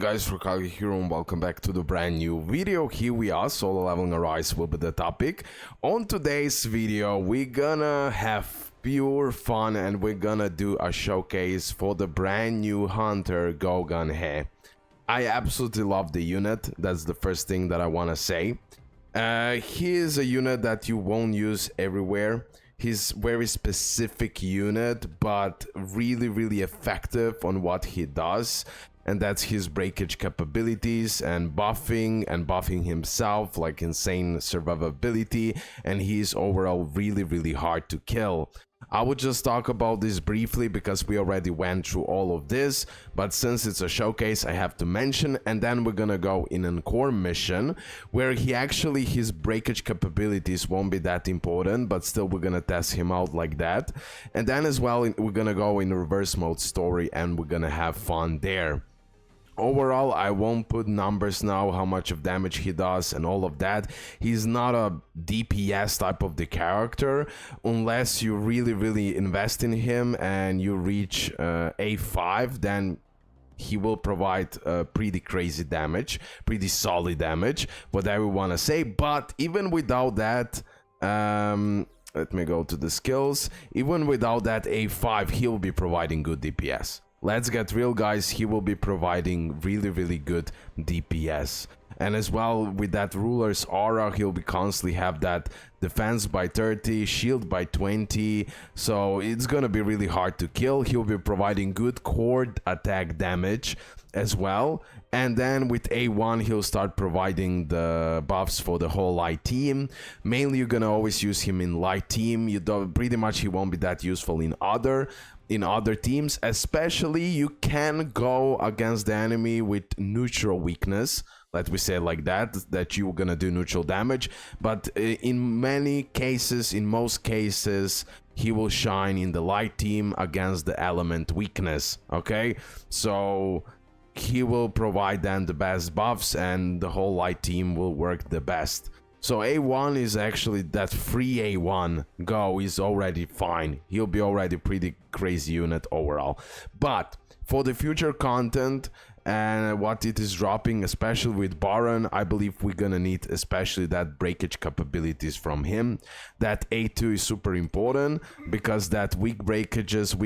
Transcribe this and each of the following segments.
Guys, Rukagi here and welcome back to the brand new video. Here we are, solo leveling Arise will be the topic. On today's video, we're gonna have pure fun and we're gonna do a showcase for the brand new Hunter GUNHEE. I absolutely love the unit, that's the first thing that I wanna say. He is a unit that you won't use everywhere. He's very specific unit, but really effective on what he does. And that's his breakage capabilities and buffing himself, like insane survivability, and he's overall really hard to kill. I would just talk about this briefly because we already went through all of this, but since it's a showcase I have to mention, and then we're gonna go in an Encore mission where his breakage capabilities won't be that important, but still we're gonna test him out like that. And then as well we're gonna go in reverse mode story and we're gonna have fun there. Overall, I won't put numbers now, how much of damage he does and all of that. He's not a DPS type of the character unless you really invest in him and you reach A5, then he will provide pretty crazy damage, pretty solid damage, whatever you want to say. But even without that, let me go to the skills. Even without that A5, he will be providing good DPS. Let's get real, guys, he will be providing really good DPS. And as well, with that ruler's aura, he'll be constantly have that defense by 30, shield by 20, so it's gonna be really hard to kill. He'll be providing good core attack damage as well. And then with A1, he'll start providing the buffs for the whole light team. Mainly, you're gonna always use him in light team. You don't, pretty much he won't be that useful in other teams. Especially, you can go against the enemy with neutral weakness. Let me say it like that you're gonna do neutral damage. But in most cases, he will shine in the light team against the element weakness. Okay, so he will provide then the best buffs and the whole light team will work the best. So A1 is actually that free A1 go is already fine. He'll be already pretty crazy unit overall. But for the future content and what it is dropping, especially with Baron, I believe we're gonna need especially that breakage capabilities from him. That A2 is super important because that weak breakages,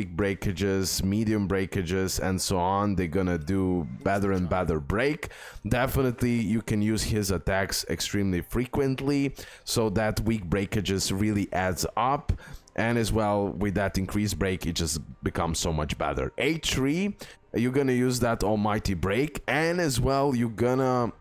medium breakages and so on, they're gonna do better and better break. Definitely you can use his attacks extremely frequently, so that weak breakages really adds up. And as well, with that increased break, it just becomes so much better. A3, you're gonna use that almighty break, and as well, you're gonna...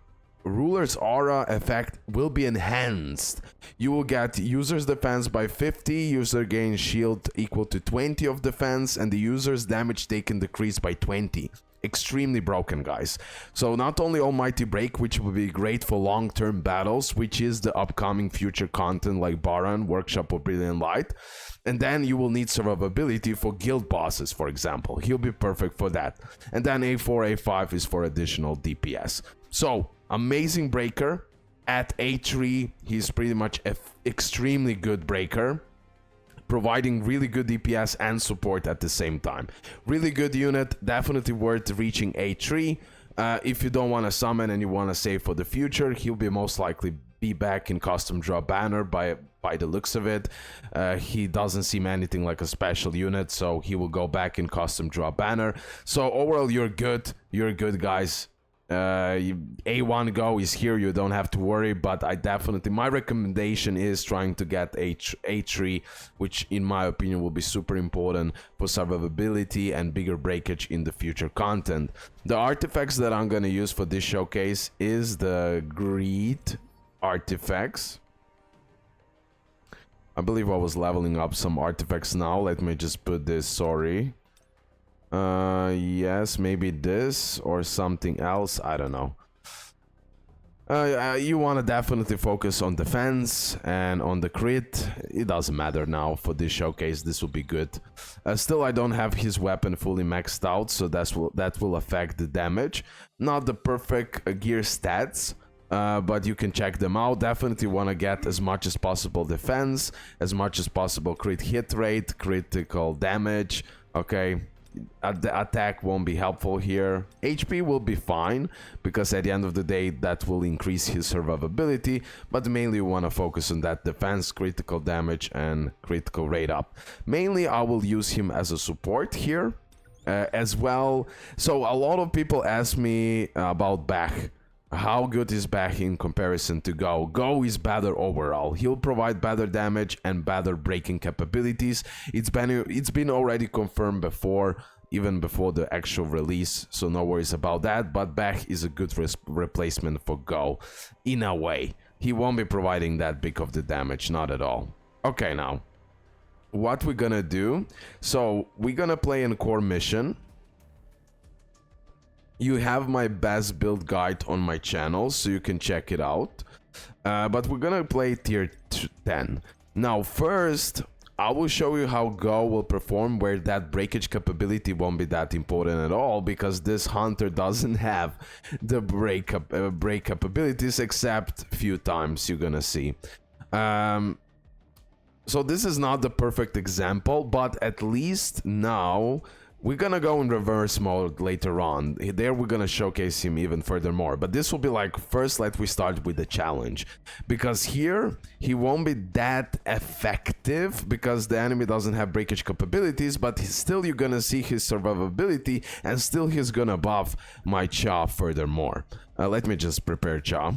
Ruler's aura effect will be enhanced. You will get user's defense by 50, user gains shield equal to 20 of defense, and the user's damage taken decreased by 20. Extremely broken, guys. So not only almighty break, which will be great for long-term battles, which is the upcoming future content like Baron, Workshop of Brilliant Light, and then you will need survivability for guild bosses, for example. He'll be perfect for that. And then A4, A5 is for additional DPS. So amazing breaker. At A3, he's pretty much an extremely good breaker, providing really good DPS and support at the same time. Really good unit, definitely worth reaching A3. If you don't want to summon and you want to save for the future, he'll be most likely be back in custom draw banner by the looks of it. He doesn't seem anything like a special unit, so he will go back in custom draw banner. So overall, you're good, guys. A1 go is here, you don't have to worry, but my recommendation is trying to get A3, which in my opinion will be super important for survivability and bigger breakage in the future content. The artifacts that I'm gonna use for this showcase is the greed artifacts. I believe I was leveling up some artifacts now. Let me just put this, sorry. Yes, maybe this or something else, I don't know. You want to definitely focus on defense and on the crit. It doesn't matter now for this showcase, this will be good. Still, I don't have his weapon fully maxed out, so that will affect the damage. Not the perfect gear stats, but you can check them out. Definitely want to get as much as possible defense, as much as possible crit hit rate, critical damage, okay? the attack won't be helpful here. HP will be fine, because at the end of the day that will increase his survivability, but mainly we want to focus on that defense, critical damage, and critical rate up. Mainly I will use him as a support here as well. So a lot of people ask me about back. How good is back in comparison to Go? Go is better overall. He'll provide better damage and better breaking capabilities. It's been already confirmed before, even before the actual release, so no worries about that. But back is a good replacement for Go, in a way. He won't be providing that big of the damage, not at all. Okay, now, what we're gonna do, so we're gonna play an Encore mission. You have my best build guide on my channel, so you can check it out. But we're gonna play tier 10. Now, first, I will show you how Go will perform, where that breakage capability won't be that important at all, because this hunter doesn't have the break capabilities, except few times you're gonna see. So this is not the perfect example, but at least now we're gonna go in reverse mode later on. There we're gonna showcase him even furthermore. But this will be like, first let we start with the challenge. Because here, he won't be that effective because the enemy doesn't have breakage capabilities, but still you're gonna see his survivability, and still he's gonna buff my Cha furthermore. Let me just prepare Cha.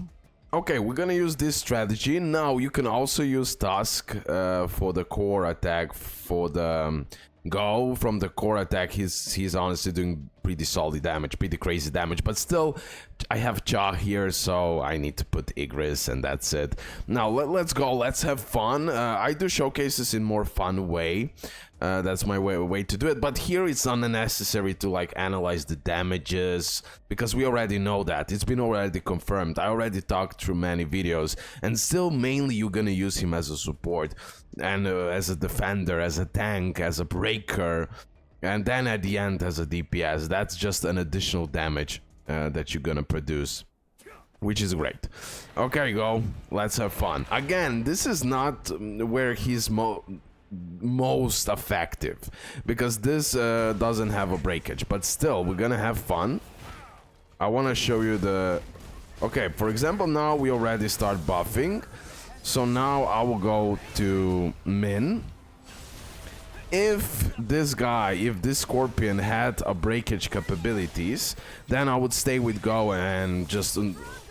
Okay, we're gonna use this strategy. Now you can also use Tusk for the core attack, for the Go. From the core attack, he's honestly doing pretty solid damage, pretty crazy damage, but still I have Cha here, so I need to put Igris, and that's it. Now let's go, let's have fun. I do showcases in more fun way. That's my way to do it, but here it's unnecessary to like analyze the damages, because we already know that. It's been already confirmed. I already talked through many videos, and still mainly you're gonna use him as a support, and as a defender, as a tank, as a breaker, and then at the end as a DPS. That's just an additional damage that you're gonna produce, which is great. Okay, Go, let's have fun. Again, this is not where he's most effective, because this doesn't have a breakage, but still we're gonna have fun. I want to show you the... Okay, for example, now we already start buffing, so now I will go to Min. If this guy, if this Scorpion had a breakage capabilities, then I would stay with Go and just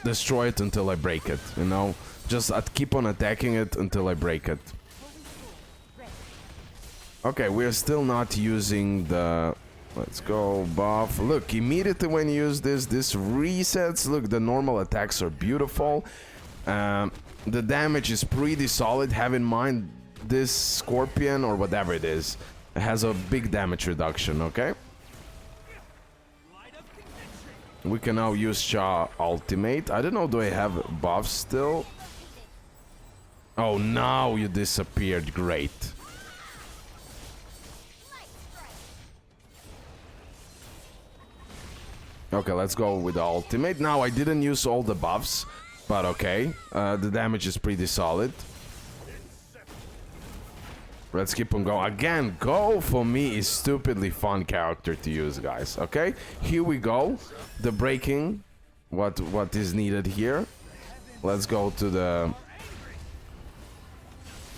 destroy it until I break it, you know? Just keep on attacking it until I break it. Okay, we're still not using the... Let's go, buff. Look, immediately when you use this resets. Look, the normal attacks are beautiful. The damage is pretty solid. Have in mind, this Scorpion, or whatever it is, has a big damage reduction, okay? We can now use Cha ultimate. I don't know, do I have buffs still? Oh, now you disappeared. Great. Okay, let's go with the ultimate. Now, I didn't use all the buffs, but okay. The damage is pretty solid. Let's keep on going. Again, Go for me is stupidly fun character to use, guys. Okay, here we go. The breaking, what is needed here. Let's go to the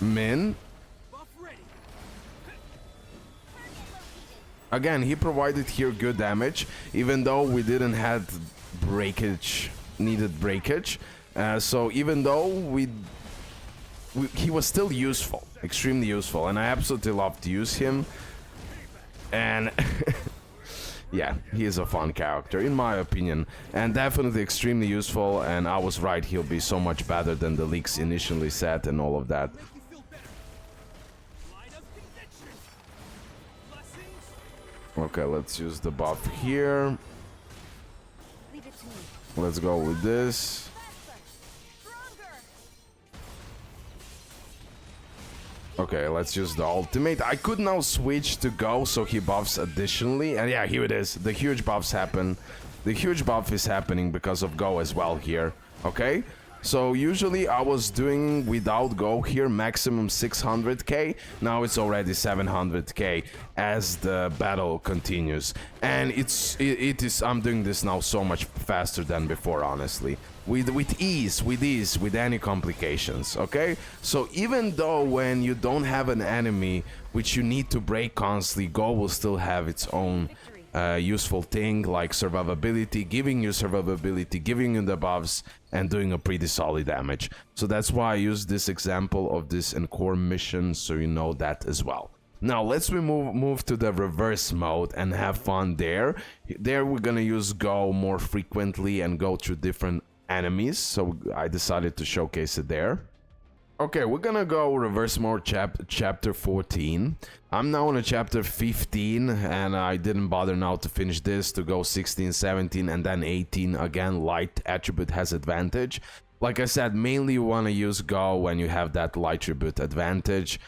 Min. Again, he provided here good damage, even though we didn't have breakage, needed breakage. So even though he was still useful, extremely useful, and I absolutely love to use him. And yeah, he is a fun character, in my opinion, and definitely extremely useful. And I was right, he'll be so much better than the leaks initially said and all of that. Okay, let's use the buff here. Let's go with this. Okay, let's use the ultimate. I could now switch to Go, so he buffs additionally. And yeah, here it is. The huge buffs happen. The huge buff is happening because of Go as well here. Okay? So usually I was doing without Go here maximum 600k. Now it's already 700k as the battle continues, and it is I'm doing this now so much faster than before, honestly, with ease, with any complications. Okay, so even though when you don't have an enemy which you need to break constantly, Go will still have its own useful thing like survivability, giving you survivability, giving you the buffs, and doing a pretty solid damage. So that's why I use this example of this Encore mission, so you know that as well. Now let's move to the reverse mode and have fun there. There we're gonna use Go more frequently and go through different enemies, so I decided to showcase it there. Okay, we're gonna go reverse mode chapter 14. I'm now on a chapter 15, and I didn't bother now to finish this, to go 16, 17, and then 18. Again, light attribute has advantage. Like I said, mainly you want to use Go when you have that light attribute advantage,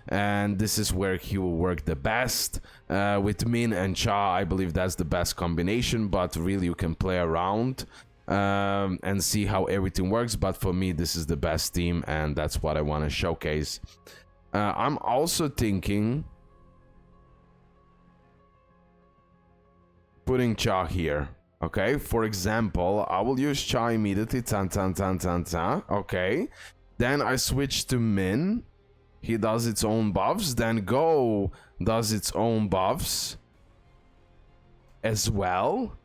and this is where he will work the best. With Min and Cha, I believe that's the best combination, but really you can play around and see how everything works, but for me this is the best team, and that's what I want to showcase. I'm also thinking putting Cha here. Okay, for example, I will use Cha immediately. Okay, then I switch to Min. He does its own buffs, then Go does its own buffs as well,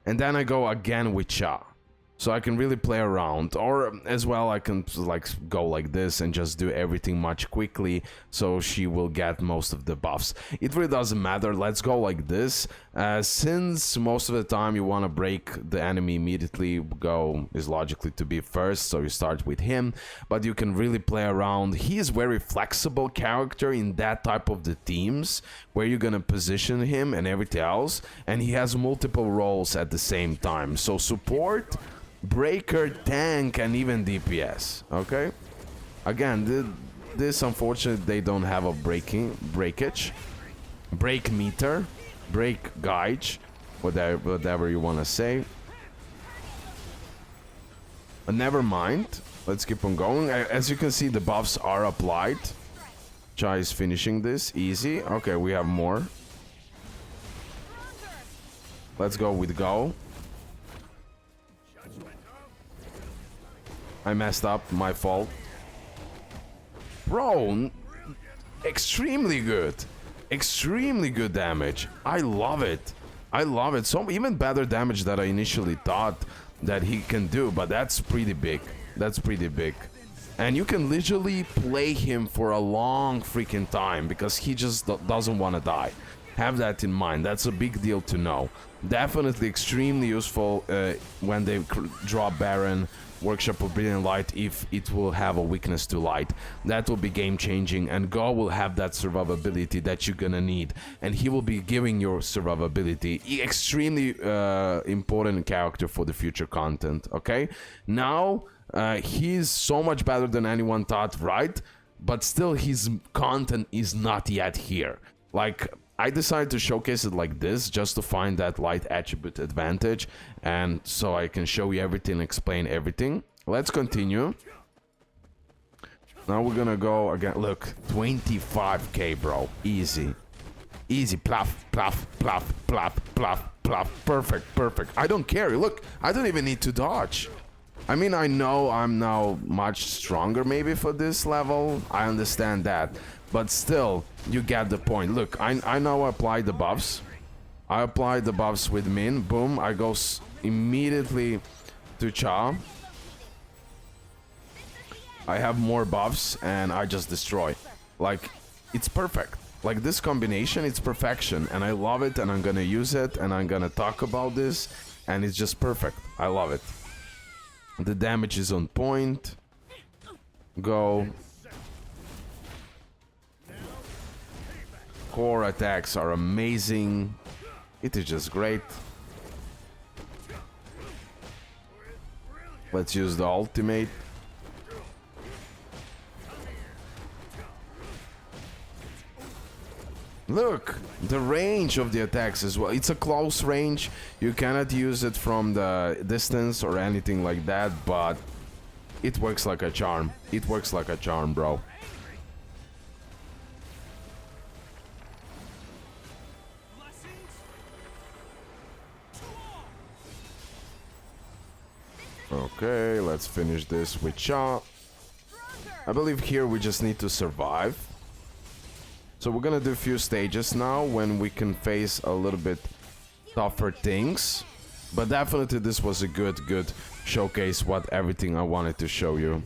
and then I go again with Cha. So I can really play around, or as well I can like go like this and just do everything much quickly, so she will get most of the buffs. It really doesn't matter, let's go like this. Since most of the time you want to break the enemy immediately, Go is logically to be first, so you start with him, but you can really play around. He is very flexible character in that type of the teams, where you're gonna position him and everything else, and he has multiple roles at the same time, so support, breaker, tank, and even DPS. Okay, again, this unfortunately they don't have a break meter, break gauge, whatever you want to say, but never mind, let's keep on going. As you can see, the buffs are applied. Cha is finishing this easy. Okay, we have more. Let's go with Go. I messed up, my fault. Bro, extremely good. Extremely good damage. I love it. I love it. So even better damage that I initially thought that he can do, but that's pretty big. That's pretty big. And you can literally play him for a long freaking time because he just doesn't want to die. Have that in mind. That's a big deal to know. Definitely extremely useful when they draw Baron, Workshop of Brilliant Light, if it will have a weakness to light. That will be game changing, and Go will have that survivability that you're gonna need, and he will be giving your survivability. Extremely important character for the future content. Okay, now he's so much better than anyone thought, right? But still his content is not yet here. Like, I decided to showcase it like this just to find that light attribute advantage, and so I can show you everything, explain everything. Let's continue. Now we're gonna go again. Look, 25k, bro. Easy. Easy. Plaf, plaf, plaf, plaf, plaf, plaf. Perfect, perfect. I don't care. Look, I don't even need to dodge. I mean, I know I'm now much stronger maybe for this level. I understand that. But still, you get the point. Look, I now apply the buffs. I apply the buffs with Min. Boom, I go immediately to Cha. I have more buffs and I just destroy. Like, it's perfect. Like, this combination, it's perfection. And I love it, and I'm gonna use it, and I'm gonna talk about this. And it's just perfect. I love it. The damage is on point. Go. Core attacks are amazing. It is just great. Let's use the ultimate. Look, the range of the attacks as well. It's a close range. You cannot use it from the distance or anything like that, but it works like a charm. It works like a charm, bro. Okay, let's finish this with Cha. I believe here we just need to survive. So we're gonna do a few stages now when we can face a little bit tougher things. But definitely this was a good showcase what everything I wanted to show you.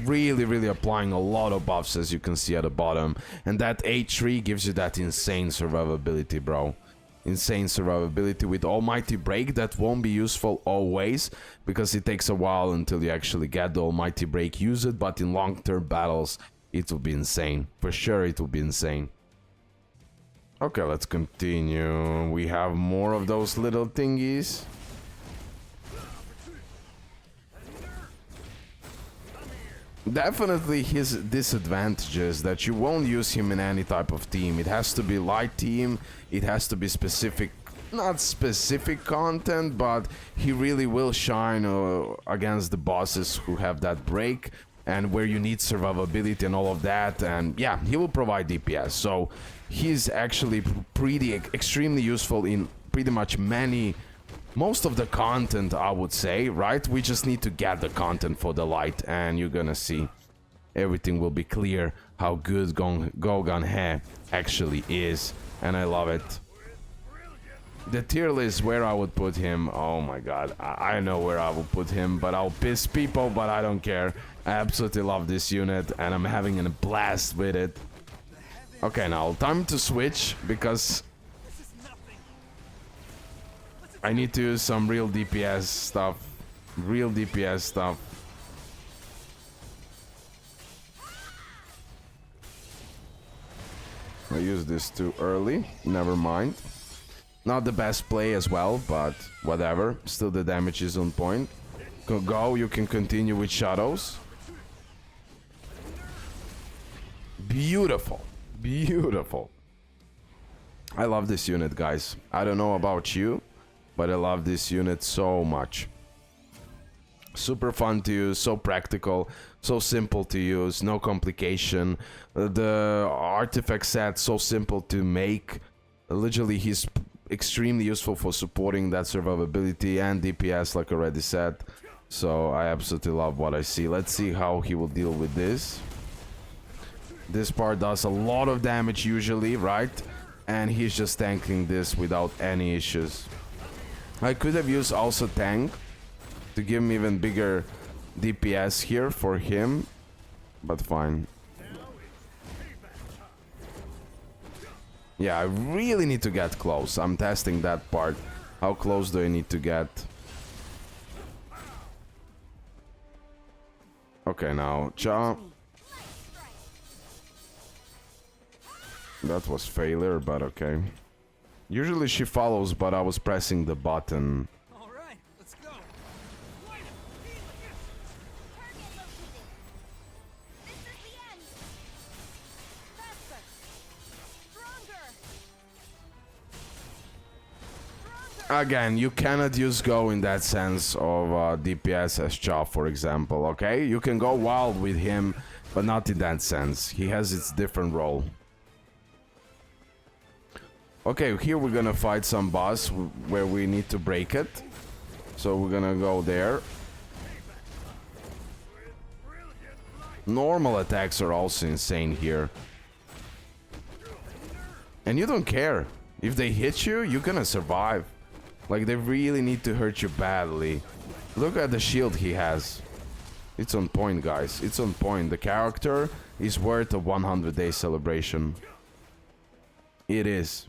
Really applying a lot of buffs, as you can see at the bottom. And that H3 gives you that insane survivability, bro. Insane survivability with Almighty Break. That won't be useful always, because it takes a while until you actually get the Almighty Break, use it, but in long-term battles it will be insane. For sure it will be insane. Okay, let's continue. We have more of those little thingies. Definitely his disadvantages that you won't use him in any type of team. It has to be light team, it has to be specific, not specific content, but he really will shine against the bosses who have that break and where you need survivability and all of that. And yeah, he will provide DPS, so he's actually extremely useful in pretty much most of the content, I would say, right? We just need to get the content for the light, and you're gonna see everything will be clear how good GUNHEE actually is, and I love it. The tier list where I would put him, oh my god, I know where I will put him, but I'll piss people, but I don't care. I absolutely love this unit, and I'm having a blast with it. Okay, now time to switch, because I need to use some real DPS stuff. Real DPS stuff. I used this too early. Never mind. Not the best play as well, but whatever. Still the damage is on point. Go, you can continue with shadows. Beautiful. Beautiful. I love this unit, guys. I don't know about you, but I love this unit so much. Super fun to use, so practical, so simple to use, no complication. The artifact set, so simple to make. Literally, he's extremely useful for supporting that survivability and DPS, like I already said. So I absolutely love what I see. Let's see how he will deal with this. This part does a lot of damage usually, right? And he's just tanking this without any issues. I could have used also tank to give him even bigger DPS here for him, but fine. Yeah, I really need to get close. I'm testing that part. How close do I need to get? Okay, now Cha. That was failure, but okay. Usually she follows, but I was pressing the button. All right, let's go. Again, you cannot use Go in that sense of DPS as Cha, for example, okay? You can go wild with him, but not in that sense. He has its different role. Okay, here we're gonna fight some boss where we need to break it. So we're gonna go there. Normal attacks are also insane here. And you don't care. If they hit you, you're gonna survive. Like, they really need to hurt you badly. Look at the shield he has. It's on point, guys. It's on point. The character is worth a 100-day celebration. It is.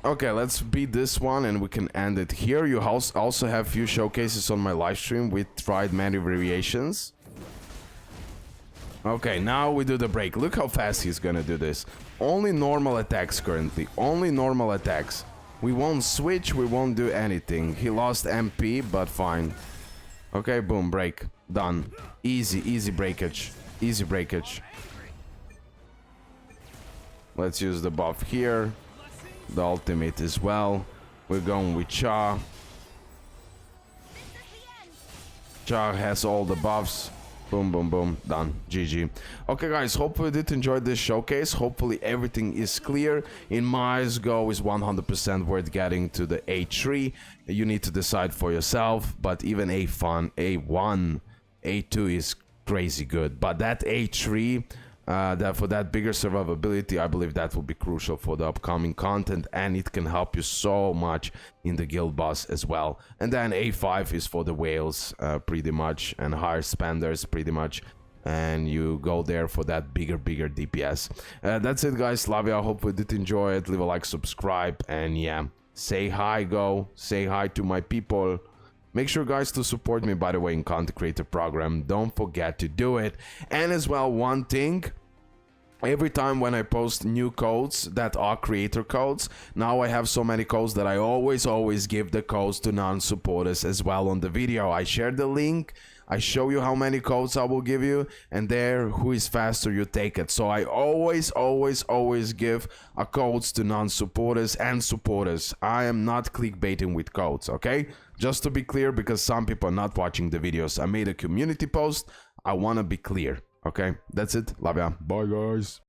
Okay, let's beat this one and we can end it here. You also have few showcases on my live stream with tried many variations. Okay, now we do the break. Look how fast he's gonna do this. Only normal attacks currently. Only normal attacks. We won't switch, we won't do anything. He lost MP, but fine. Okay, boom, break. Done. Easy, easy breakage. Easy breakage. Let's use the buff here. The ultimate as well. We're going with Cha. Cha has all the buffs. Boom, boom, boom. Done. GG. Okay, guys. Hopefully you did enjoy this showcase. Hopefully everything is clear. In my eyes, Go is 100% worth getting to the A3. You need to decide for yourself. But even A1, A2 is crazy good. But that A3... that for that bigger survivability, I believe that will be crucial for the upcoming content, and it can help you so much in the guild boss as well. And then A5 is for the whales, pretty much, and higher spenders, pretty much, and you go there for that bigger DPS. That's it, guys. Love you. I hope you did enjoy it. Leave a like, subscribe, and yeah, say hi, Go. Say hi to my people. Make sure, guys, to support me, by the way, in content creator program. Don't forget to do it. And as well, one thing, every time when I post new codes that are creator codes, now I have so many codes that I always give the codes to non-supporters as well on the video. I share the link, I show you how many codes I will give you, and there, who is faster, you take it. So I always give a codes to non-supporters and supporters. I am not clickbaiting with codes, okay? Just to be clear, because some people are not watching the videos. I made a community post. I want to be clear, okay? That's it. Love ya. Bye, guys.